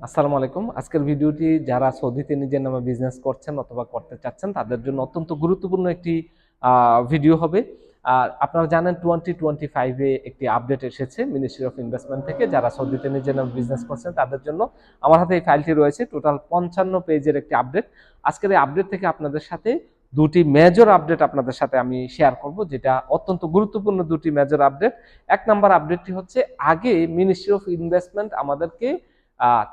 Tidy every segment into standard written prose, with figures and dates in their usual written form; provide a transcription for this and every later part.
আসসালামু আলাইকুম। আজকের ভিডিওটি যারা সৌদিতে নিজের নামে বিজনেস করছেন অথবা করতে চাচ্ছেন তাদের জন্য অত্যন্ত গুরুত্বপূর্ণ একটি ভিডিও হবে। আর আপনারা জানেন 2025 এ একটি আপডেট এসেছে মিনিস্ট্রি অফ ইনভেস্টমেন্ট থেকে। যারা সৌদিতে নিজের নামে বিজনেস করছেন তাদের জন্য আমার হাতে এই ফাইলটি রয়েছে। টোটাল 55 পেজের একটি আপডেট। আজকের এই আপডেট থেকে আপনাদের সাথে দুটি মেজর আপডেট আপনাদের সাথে আমি শেয়ার করব, যেটা অত্যন্ত গুরুত্বপূর্ণ দুটি মেজর আপডেট। এক নাম্বার আপডেটটি হচ্ছে, আগে মিনিস্ট্রি অফ ইনভেস্টমেন্ট আমাদেরকে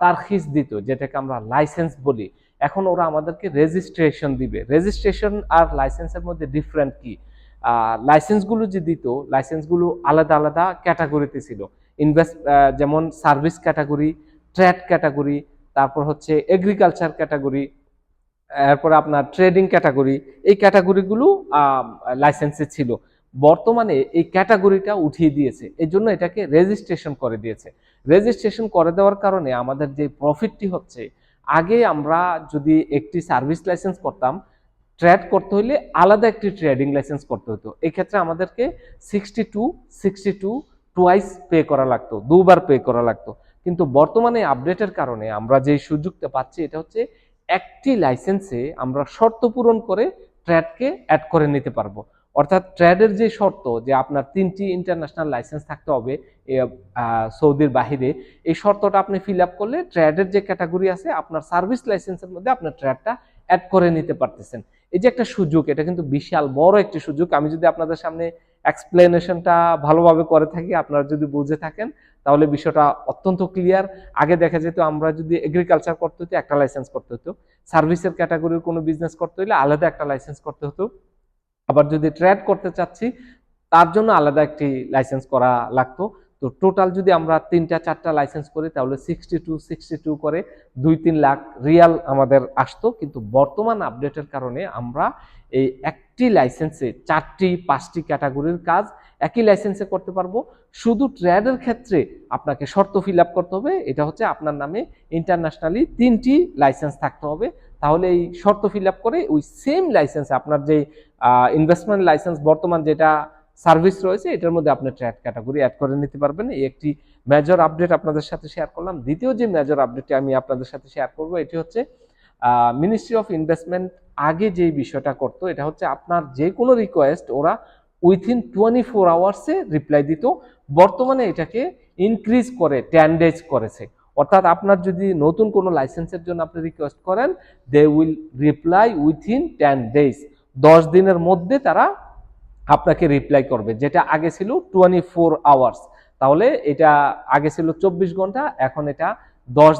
তারখিজ দিত, যেটাকে আমরা লাইসেন্স বলি। এখন ওরা আমাদেরকে রেজিস্ট্রেশন দিবে। রেজিস্ট্রেশন আর লাইসেন্সের মধ্যে ডিফারেন্ট কি? লাইসেন্সগুলো যে দিত, লাইসেন্সগুলো আলাদা আলাদা ক্যাটাগরিতে ছিল। যেমন সার্ভিস ক্যাটাগরি, ট্রেড ক্যাটাগরি, তারপর হচ্ছে এগ্রিকালচার ক্যাটাগরি, এরপরে আপনার ট্রেডিং ক্যাটাগরি। এই ক্যাটাগরিগুলো লাইসেন্সে ছিল। বর্তমানে এই ক্যাটাগরিটা উঠিয়ে দিয়েছে, এই জন্য এটাকে রেজিস্ট্রেশন করে দিয়েছে। রেজিস্ট্রেশন করে দেওয়ার কারণে আমাদের যে প্রফিটটি হচ্ছে, আগে আমরা যদি একটি সার্ভিস লাইসেন্স করতাম, ট্রেড করতে হলে আলাদা একটি ট্রেডিং লাইসেন্স করতে হতো। এই ক্ষেত্রে আমাদেরকে 62 টুয়াইস পে করা লাগতো, দুবার পে করা লাগতো। কিন্তু বর্তমানে আপডেটের কারণে আমরা যে সুযোগটা পাচ্ছি, এটা হচ্ছে একটি লাইসেন্সে আমরা শর্ত পূরণ করে ট্রেডকে অ্যাড করে নিতে পারবো। অর্থাৎ ট্রেডের যে শর্ত, যে আপনার 3টি ইন্টারন্যাশনাল লাইসেন্স থাকতে হবে সৌদির বাহিরে, এই শর্তটা আপনি ফিল আপ করলে ট্রেডের যে ক্যাটাগরি আছে আপনার সার্ভিস লাইসেন্সের মধ্যে আপনার ট্রেডটা অ্যাড করে নিতে পারতেছেন। এই যে একটা সুযোগ, এটা কিন্তু বিশাল বড় একটি সুযোগ। আমি যদি আপনাদের সামনে এক্সপ্লেনেশনটা ভালোভাবে করে থাকি, আপনারা যদি বুঝে থাকেন, তাহলে বিষয়টা অত্যন্ত ক্লিয়ার। আগে দেখা যেত আমরা যদি এগ্রিকালচার করতে হতো একটা লাইসেন্স করতে হতো, সার্ভিসের ক্যাটাগরির কোনো বিজনেস করতে হলে আলাদা একটা লাইসেন্স করতে হতো, আবার যদি ট্রেড করতে চাচ্ছি তার জন্য আলাদা একটি লাইসেন্স করা লাগতো। তো টোটাল যদি আমরা 3-4টা লাইসেন্স করি তাহলে 62 করে 2-3 লাখ রিয়াল আমাদের আসতো। কিন্তু বর্তমান আপডেটের কারণে আমরা এই একটি লাইসেন্সে 4টি-5টি ক্যাটাগরির কাজ একই লাইসেন্সে করতে পারবো। শুধু ট্রেডের ক্ষেত্রে আপনাকে শর্ত ফিল আপ করতে হবে, এটা হচ্ছে আপনার নামে ইন্টারন্যাশনালি 3টি লাইসেন্স থাকতে হবে। তাহলে এই শর্ত ফিল আপ করে ওই সেম লাইসেন্সে আপনার যে ইনভেস্টমেন্ট লাইসেন্স বর্তমান যেটা সার্ভিস রয়েছে, এটার মধ্যে আপনি ট্রেড ক্যাটাগরি অ্যাড করে নিতে পারবেন। এই একটি মেজর আপডেট আপনাদের সাথে শেয়ার করলাম। দ্বিতীয় যে মেজর আপডেটটি আমি আপনাদের সাথে শেয়ার করব, এটি হচ্ছে মিনিস্ট্রি অফ ইনভেস্টমেন্ট আগে যে বিষয়টা করতো, এটা হচ্ছে আপনার যে কোনো রিকোয়েস্ট ওরা উইথিন 24 আওয়ার্সে রিপ্লাই দিত। বর্তমানে এটাকে ইনক্রিজ করে 10 ডেজ করেছে। অর্থাৎ আপনার যদি নতুন কোনো লাইসেন্সের জন্য আপনি রিকোয়েস্ট করেন, they will reply within 10 days. 10 দিনের মধ্যে তারা আপনাকে রিপ্লাই করবে, যেটা আগে ছিল 24 আওয়ার্স। তাহলে এটা আগে ছিল 24 ঘন্টা, এখন এটা 10